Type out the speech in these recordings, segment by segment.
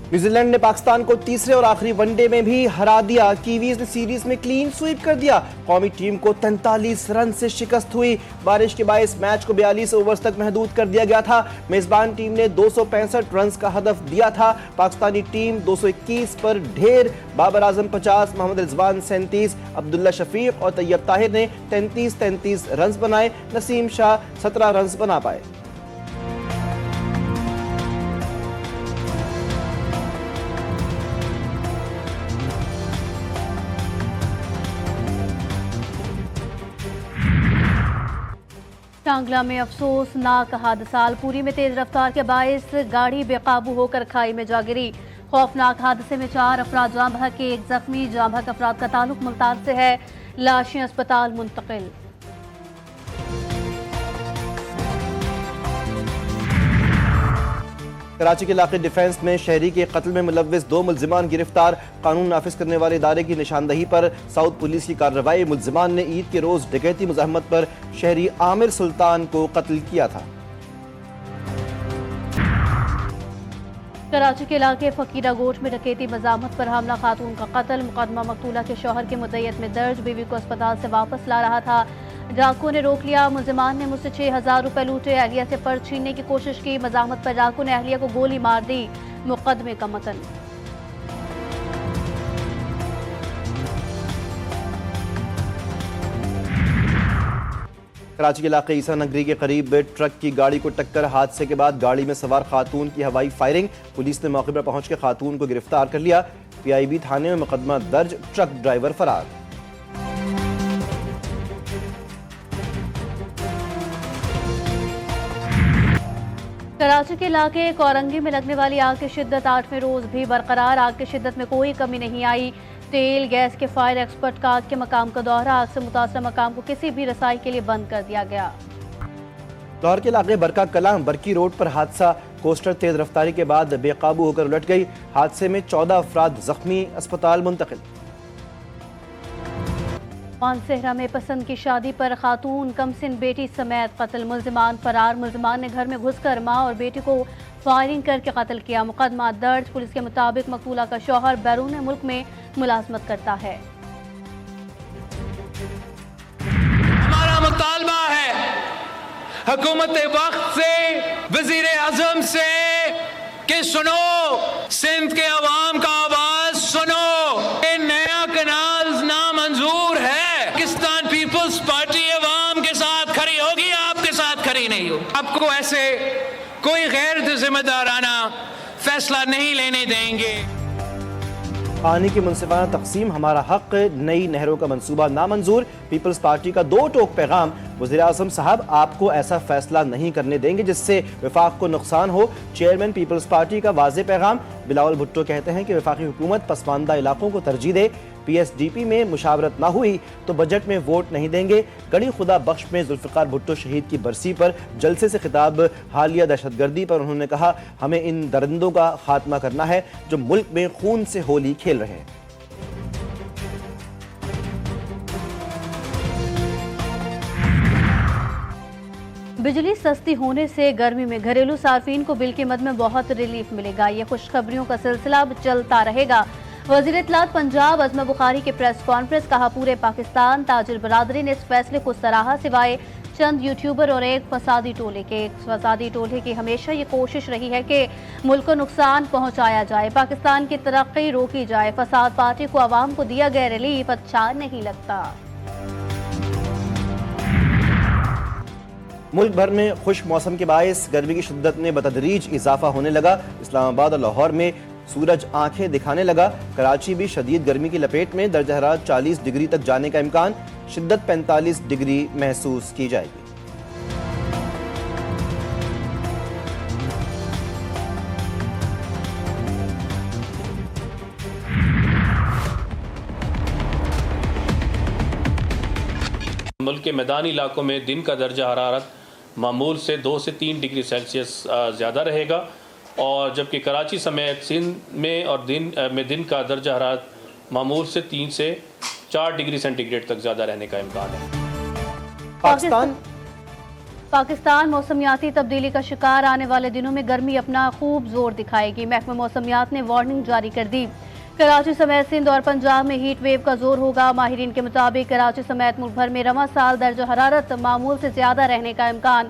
New Zealand ने पाकिस्तान को तीसरे और आखिरी वनडे में भी हरा दिया। कीवीज ने सीरीज में क्लीन स्वीप कर दिया। कौमी टीम को 43 रन से शिकस्त हुई। बारिश के बायस मैच को 42 ओवर्स तक महदूद कर दिया गया था। मेजबान टीम ने 265 रन का हदफ दिया था। पाकिस्तानी टीम 221 पर ढेर। बाबर आजम 50, मोहम्मद रिजवान 37, अब्दुल्ला शफीक और तैयब ताहिर ने 33 रन बनाए। नसीम शाह 17 रन बना पाए। टांगला में अफसोसनाक हादसा। पूरी में तेज रफ्तार के बायस गाड़ी बेकाबू होकर खाई में जा गिरी। खौफनाक हादसे में 4 अफराद जाँ बहक, 1 जख्मी। जाँ बहक अफराद का ताल्लुक मुल्तान से है। लाशें अस्पताल मुंतकिल। कराची के इलाके डिफेंस में शहरी के कत्ल में मुलव्विस 2 मुल्जिमान गिरफ्तार। कानून नाफिज करने वाले इदारे की निशानदही पर साउथ पुलिस की कार्रवाई। मुल्जिमान ने ईद के रोज डकैती मुज़ाहमत पर शहरी आमिर सुल्तान को कत्ल किया था। कराची के इलाके फकीरा गोट में डकैती मज़ाहमत पर हमला, खातून का कत्ल। मुकदमा मकतूला के शौहर के मुद्दयत में दर्ज। बीवी को अस्पताल से वापस ला रहा था, डाकुओं ने रोक लिया। मुल्जिमान ने मुझसे 6000 रुपए लूटे। अहलिया से पर्स छीनने की कोशिश की। मज़ाहमत पर डाकुओं ने अहलिया को गोली मार दी। मुकदमे का मतन। कराची के इलाके ईसा नगरी के करीब ट्रक की गाड़ी को टक्कर। हादसे के बाद गाड़ी में सवार खातून की हवाई फायरिंग। पुलिस ने मौके पर पहुंचकर खातून को गिरफ्तार कर लिया। PIB थाने में मुकदमा दर्ज। ट्रक ड्राइवर फरार। कराची के इलाके कोरंगी में लगने वाली आग की शिद्दत 8वें रोज भी बरकरार। आग की शिद्दत में कोई कमी नहीं आई। तेल गैस के फायर एक्सपर्ट का आग के मकाम का दौरा। आग से मुतासर मकाम को किसी भी रसाई के लिए बंद कर दिया गया। लाहौर के इलाके बरका कलां बरकी रोड पर हादसा। कोस्टर तेज रफ्तारी के बाद बेकाबू होकर उलट गई। हादसे में 14 अफराद जख्मी, अस्पताल मुंतकिल। मानसेहरा में पसंद की शादी पर खातून कमसिन बेटी समेत कत्ल। मुल्जिमान फरार। मुल्जिमान ने घर में घुसकर मां और बेटी को फायरिंग करके कत्ल किया। मुकदमा दर्ज। पुलिस के मुताबिक मकतूला का शौहर बैरून मुल्क में मुलाजमत करता है। हमारा मुतालबा है हुकूमत वक्त से, वजीर आजम से कि सुनो, सिंध के अवाम का आवाज सुनो। ये नया कनाल नामंजूर है। पाकिस्तान पीपल्स पार्टी अवाम के साथ खड़ी होगी, आपके साथ खड़ी नहीं हो। आपको ऐसे कोई गैर जिम्मेदाराना फैसला नहीं लेने देंगे। पानी की मुनसिफाना तकसीम हमारा हक। नई नहरों का मंसूबा नामंजूर। पीपल्स पार्टी का 2 टोक पैगाम। वज़ीर आज़म साहब आपको ऐसा फैसला नहीं करने देंगे जिससे वफाक को नुकसान हो। चेयरमैन पीपल्स पार्टी का वाज़े पैगाम। बिलावल भुट्टो कहते हैं कि वफाकी हुकूमत पसमानदा इलाकों को तरजीह दे। PSDP में मुशावरत ना हुई तो बजट में वोट नहीं देंगे। गणी खुदा बख्श में जुल्फ़िकार भुट्टो शहीद की बरसी पर जलसे से खिताब हालिया दहशतगर्दी पर उन्होंने कहा, हमें इन दरिंदों का खात्मा करना है जो मुल्क में खून से होली खेल रहे हैं। बिजली सस्ती होने से गर्मी में घरेलू सार्फिन को बिल की मद में बहुत रिलीफ मिलेगा। ये खुशखबरियों का सिलसिला अब चलता रहेगा। वज़ीर इत्तलात पंजाब अज़मा बुखारी की प्रेस कॉन्फ्रेंस। कहा, पूरे पाकिस्तान ताजिर बरादरी ने इस फैसले को सराहा सिवाय चंद यूट्यूबर और एक फसादी टोले के। फसादी टोले की हमेशा ये कोशिश रही है कि मुल्क को नुकसान पहुंचाया जाए, पाकिस्तान की तरक्की रोकी जाए। फसाद पार्टी को आवाम को दिया गया रिलीफ अच्छा नहीं लगता। मुल्क भर में खुश मौसम के बायस गर्मी की शिद्दत में बतदरीज इजाफा होने लगा। इस्लामाबाद और लाहौर में सूरज आंखें दिखाने लगा। कराची भी शदीद गर्मी की लपेट में। दर्जा हरारत 40 डिग्री तक जाने का इम्कान। शिद्दत 45 डिग्री महसूस की जाएगी। मुल्क के मैदानी इलाकों में दिन का दर्जा हरारत मामूल से 2 से 3 डिग्री सेल्सियस ज़्यादा रहेगा, और जबकि कराची समेत सिंध में और दिन का दर्जा हरारत मामूल से 3 से 4 डिग्री सेंटीग्रेड तक ज़्यादा रहने का इम्कान है। पाकिस्तान मौसमियाती तब्दीली का शिकार, आने वाले दिनों में गर्मी अपना खूब जोर दिखाएगी। महकमा मौसमियात ने वार्निंग जारी कर दी। कराची समेत सिंध और पंजाब में हीट वेव का जोर होगा। माहिरीन के मुताबिक कराची समेत मुल्क भर में रवां साल दर्जा हरारत मामूल से ज्यादा रहने का इम्कान,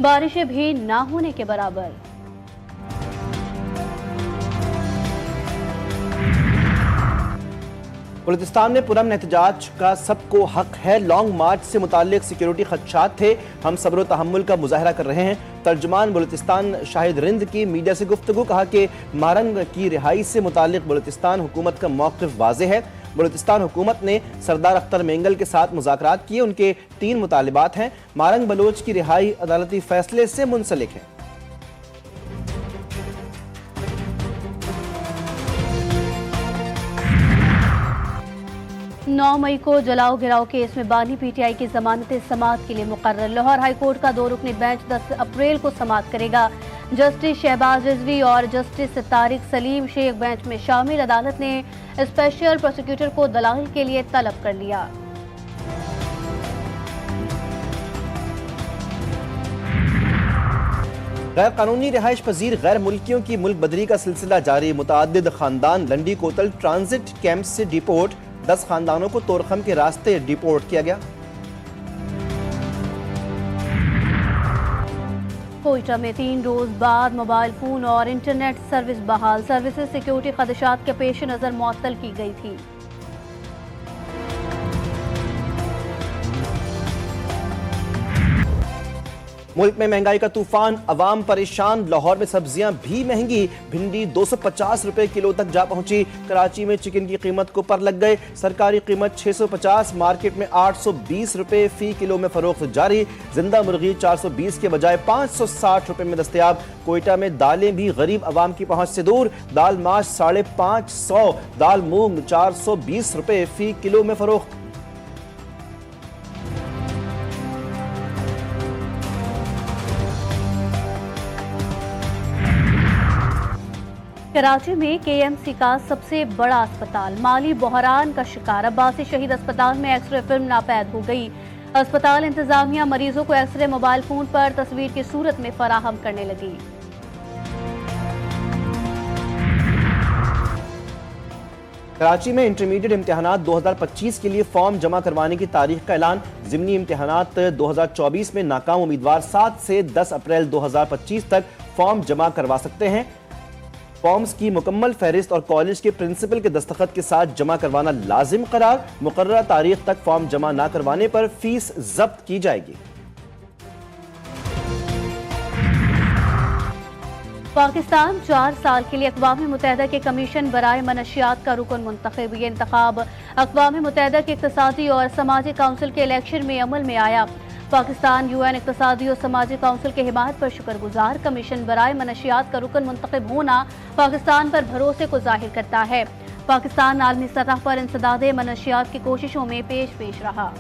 बारिशें भी ना होने के बराबर। बलूचिस्तान में पुरअमन एहतजाज का सबको हक है। लॉन्ग मार्च से मुताल्लिक सिक्योरिटी खदशात थे, हम सब्र व तहम्मुल का मुजाहरा कर रहे हैं। तर्जुमान बलूचिस्तान शाहिद रिंद की मीडिया से गुफ्तगू, कहा कि मारंग की रिहाई से मुताल्लिक बलूचिस्तान हुकूमत का मौक़िफ़ वाज़ेह है। बलूचिस्तान हुकूमत ने सरदार अख्तर मेंगल के साथ मुज़ाकरात किए। उनके 3 मुतालिबात हैं। मारंग बलोच की रिहाई अदालती फैसले से मुंसलिक है। 9 मई को जलाओ गिराओ केस में बानी पीटीआई की जमानत समाअत के लिए मुकर्रर। लाहौर हाई कोर्ट का 2 रुकनी बेंच 10 अप्रैल को समाअत करेगा। जस्टिस शहबाज रिजवी और जस्टिस तारिक सलीम शेख बेंच में शामिल। अदालत ने स्पेशल प्रोसिक्यूटर को दलाल के लिए तलब कर लिया। गैर कानूनी रिहाइश पजीर गैर मुल्कियों की मुल्क बदरी का सिलसिला जारी। मुतअद्दिद खानदान लंडी कोतल ट्रांजिट कैंप से डिपोर्ट, 10 खानदानों को तोरखम के रास्ते डिपोर्ट किया गया। कोयटा में 3 रोज बाद मोबाइल फोन और इंटरनेट सर्विस बहाल। सर्विसेज सिक्योरिटी खदशात के पेश नजर मुअत्तल की गई थी। मुल्क में महंगाई का तूफान, अवाम परेशान। लाहौर में सब्जियां भी महंगी, भिंडी 250 रुपए किलो तक जा पहुंची। कराची में चिकन की कीमत को पर लग गए। सरकारी कीमत 650, मार्केट में 820 रुपए फी किलो में फरोख्त जारी। जिंदा मुर्गी 420 के बजाय 560 रुपए में दस्तयाब। कोयटा में दालें भी गरीब अवाम की पहुंच से दूर। दाल माश 550, दाल मूंग 420 रुपए फी किलो में फरोख्त। कराची में केएमसी का सबसे बड़ा अस्पताल माली बहरान का शिकार। अब्बासी शहीद अस्पताल में एक्सरे फिल्म नापैद हो गई। अस्पताल इंतजामिया मरीजों को एक्सरे मोबाइल फोन पर तस्वीर की सूरत में फराहम करने लगी। कराची में इंटरमीडिएट इम्तिहानात 2025 के लिए फॉर्म जमा करवाने की तारीख का ऐलान। ज़िमनी इम्तिहानात 2024 में नाकाम उम्मीदवार 7 से 10 अप्रैल 2025 तक फॉर्म जमा करवा सकते हैं। फॉर्म्स की मुकम्मल फहरिस्त और कॉलेज के प्रिंसिपल के दस्तखत के साथ जमा करवाना लाजिम करार। मुकर्ररा तारीख तक फॉर्म जमा न करवाने पर फीस जब्त की जाएगी। पाकिस्तान 4 साल के लिए अक़वाम मुत्तहिदा के कमीशन बराए मनशियात का रुकन मुंतखब। ये इंतखाब अक़वाम मुत्तहिदा के इक़्तिसादी और समाजी काउंसिल के इलेक्शन में अमल में आया। पाकिस्तान यूएन इक़्तिसादी और समाजी काउंसिल के हिमायत पर शुक्रगुजार। कमीशन बराए मनशियात का रुकन मुंतखब होना पाकिस्तान पर भरोसे को जाहिर करता है। पाकिस्तान आलमी सतह पर इंसदाद मनशियात की कोशिशों में पेश रहा।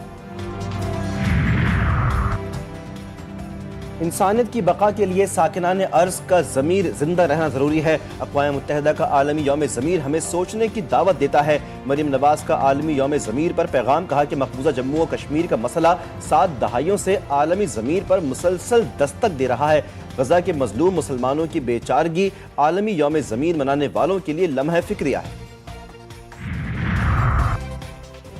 इंसानियत की बका के लिए साकिनान अर्ज़ का ज़मीर जिंदा रहना ज़रूरी है। अक़वाम मुत्तहिदा का आलमी यौम ज़मीर हमें सोचने की दावत देता है। मरीम नवाज़ का आलमी यौम ज़मीर पर पैगाम, कहा कि मकबूजा जम्मू और कश्मीर का मसला 7 दहाइयों से आलमी ज़मीर पर मुसलसल दस्तक दे रहा है। गज़ा के मजलूम मुसलमानों की बेचारगी आलमी यौम ज़मीर मनाने वालों के लिए लम्हा फ़िक्रिया है।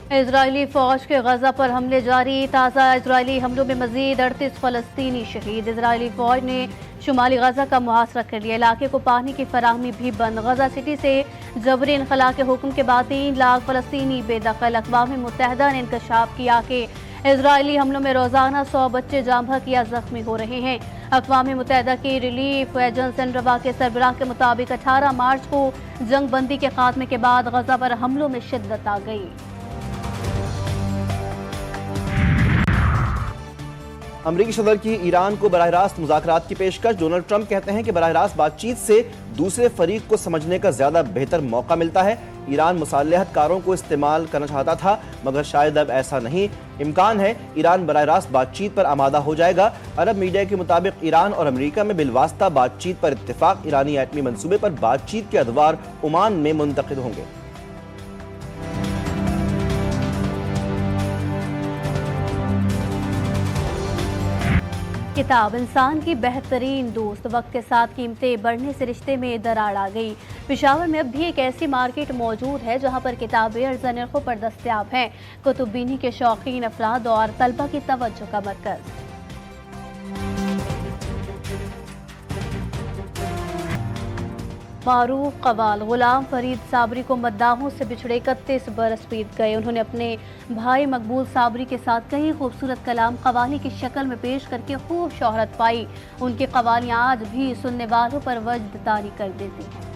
इजरायली फौज के गजा पर हमले जारी। ताज़ा इजरायली हमलों में मजीद 38 फ़लस्तीनी शहीद। इजरायली फौज ने शुमाली गजा का मुहासरा कर लिया। इलाके को पानी की फराहमी भी बंद। गजा सिटी से जबरी इनखला के हुक्म के बाद 3 लाख फ़लस्तीनी बेदखल। अक़वाम मुत्तहिदा ने इंकशाफ किया कि इजरायली हमलों में रोजाना 100 बच्चे जाँ बहक या जख्मी हो रहे हैं। अक़वाम मुत्तहिदा की रिलीफ एजेंसी UNRWA के सरबराह के मुताबिक 18 मार्च को जंग बंदी के खात्मे के बाद गजा पर हमलों में शिद्दत आ गई। अमरीकी सदर की ईरान को बराह रास्त मुज़ाकरात की पेशकश। डोनाल्ड ट्रंप कहते हैं कि बराह रास्त बातचीत से दूसरे फरीक को समझने का ज्यादा बेहतर मौका मिलता है। ईरान मुसालहत कारों को इस्तेमाल करना चाहता था, मगर शायद अब ऐसा नहीं। इम्कान है ईरान बराह रास्त बातचीत पर आमादा हो जाएगा। अरब मीडिया के मुताबिक ईरान और अमरीका में बिलवास्ता बातचीत पर इत्तेफाक। ईरानी एटमी मंसूबे पर बातचीत के अदवार ओमान में मुंतकिद होंगे। किताब इंसान की बेहतरीन दोस्त। वक्त के साथ कीमतें बढ़ने से रिश्ते में दरार आ गई। पेशावर में अब भी एक ऐसी मार्केट मौजूद है जहां पर किताबें अर्ज़ नरखों पर दस्तयाब हैं। कुतुबीनी के शौकीन अफराद और तलबा की तवज्जो का मरकज़। मारूफ कवाल गुलाम फरीद साबरी को मद्दाहों से बिछड़े 31 बरस बीत गए। उन्होंने अपने भाई मकबूल साबरी के साथ कई खूबसूरत कलाम कवाली की शक्ल में पेश करके खूब शोहरत पाई। उनकी कवालियाँ आज भी सुनने वालों पर वजद तारी कर देती हैं।